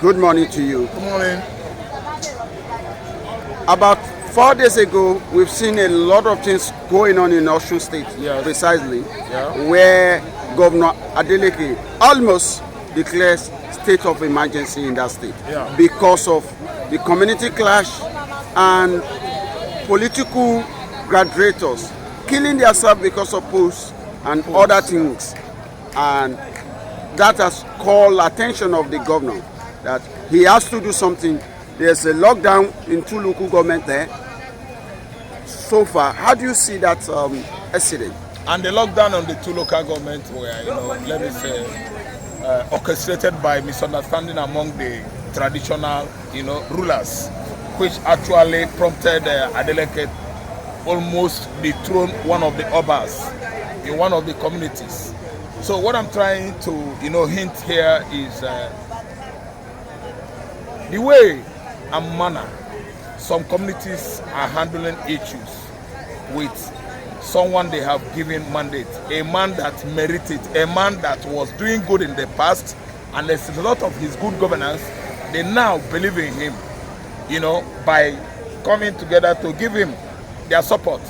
Good morning to you. Good morning. About 4 days ago, we've seen a lot of things going on in Osun State, Yes. precisely, Yeah. where Governor Adeleke almost declares state of emergency in that state Yeah. because of the community clash and political graduates killing themselves because of posts and other things. And that has called attention of the governor that he has to do something. There's a lockdown in two local government there. So far, how do you see that incident? And the lockdown on the two local governments were, let me say, orchestrated by misunderstanding among the traditional, rulers, which actually prompted Adeleke almost dethrone one of the obas in one of the communities. So what I'm trying to, hint here is the way and manner some communities are handling issues with someone they have given mandate, a man that merited, a man that was doing good in the past, and as a result of his good governance, they now believe in him, by coming together to give him their support.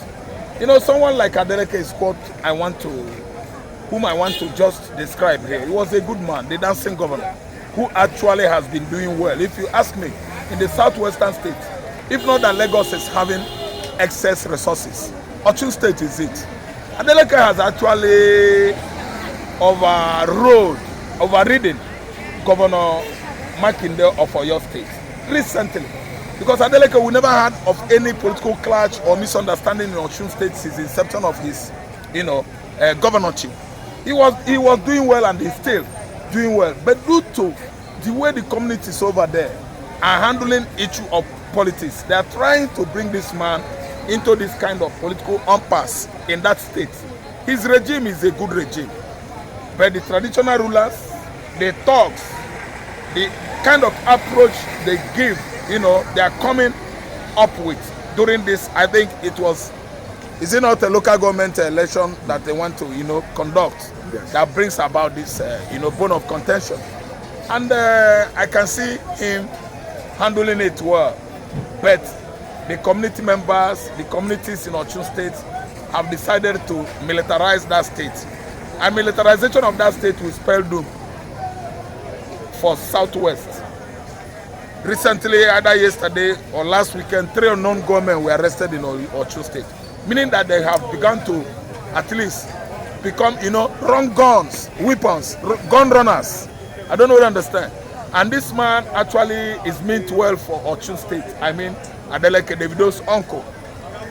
Someone like Adeleke is whom I want to just describe here. He was a good man, the dancing governor, who actually has been doing well. If you ask me, in the southwestern states, if not that Lagos is having excess resources, Osun State is it. Adeleke has actually overridden Governor Makinde of Oyo State recently, because Adeleke we never heard of any political clash or misunderstanding in Osun State since the inception of his, governorship. He was doing well and he's still doing well, but due to the way the communities over there are handling issue of politics, they are trying to bring this man into this kind of political impasse in that state. His regime is a good regime, but the traditional rulers, the thugs, the kind of approach they give, they are coming up with during this, I think is it not a local government election that they want to, conduct? Yes. That brings about this, bone of contention. And I can see him handling it well. But the community members, the communities in Osun State have decided to militarize that state. And militarization of that state will spell doom for Southwest. Recently, either yesterday or last weekend, 3 unknown gunmen were arrested in Osun State, meaning that they have begun to at least become, wrong guns, weapons, gun runners. I don't know what you understand. And this man actually is meant well for Osun State. I mean, Adeleke Davido's uncle.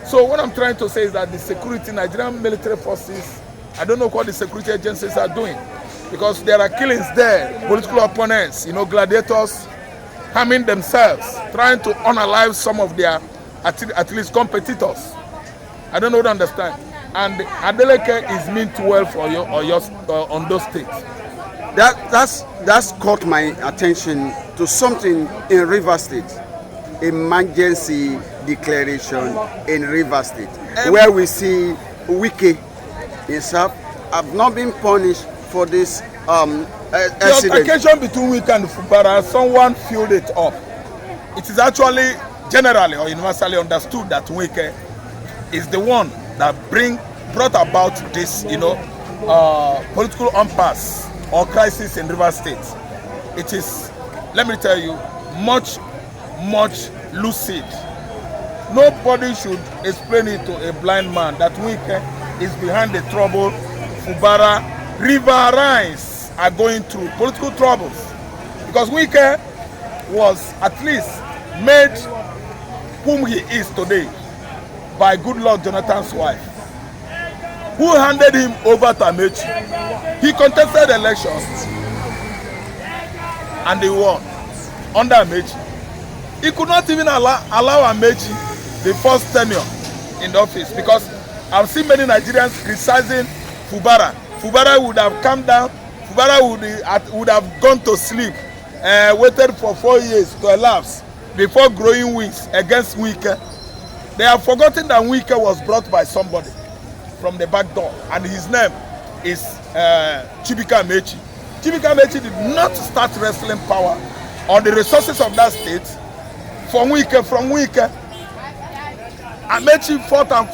So what I'm trying to say is that the security, Nigerian military forces, I don't know what the security agencies are doing, because there are killings there, political opponents, gladiators harming themselves, trying to unalive some of their at least competitors. I don't know what to understand. And Adeleke is meant well for on those states. That's caught my attention to something in River State, emergency declaration in River State, where we see Wike himself have not been punished for this The accident. altercation between Wike and Fubara, someone fueled it up. It is actually generally or universally understood that Wike is the one that brought about this, political impasse or crisis in River State. It is, let me tell you, much lucid. Nobody should explain it to a blind man that Wike is behind the trouble. Fubara, Riverines are going through political troubles, because Wike was at least made whom he is today by Goodluck Jonathan's wife, who handed him over to Amechi. He contested elections and he won under Amechi. He could not even allow Amechi the first tenure in the office, because I've seen many Nigerians criticizing Fubara. Fubara would have come down, Fubara would have gone to sleep, waited for 4 years to elapse before growing wings against Wike. They have forgotten that Wike was brought by somebody from the back door, and his name is Chibuike Amechi. Chibuike Amechi did not start wrestling power on the resources of that state from Wike. Amechi fought and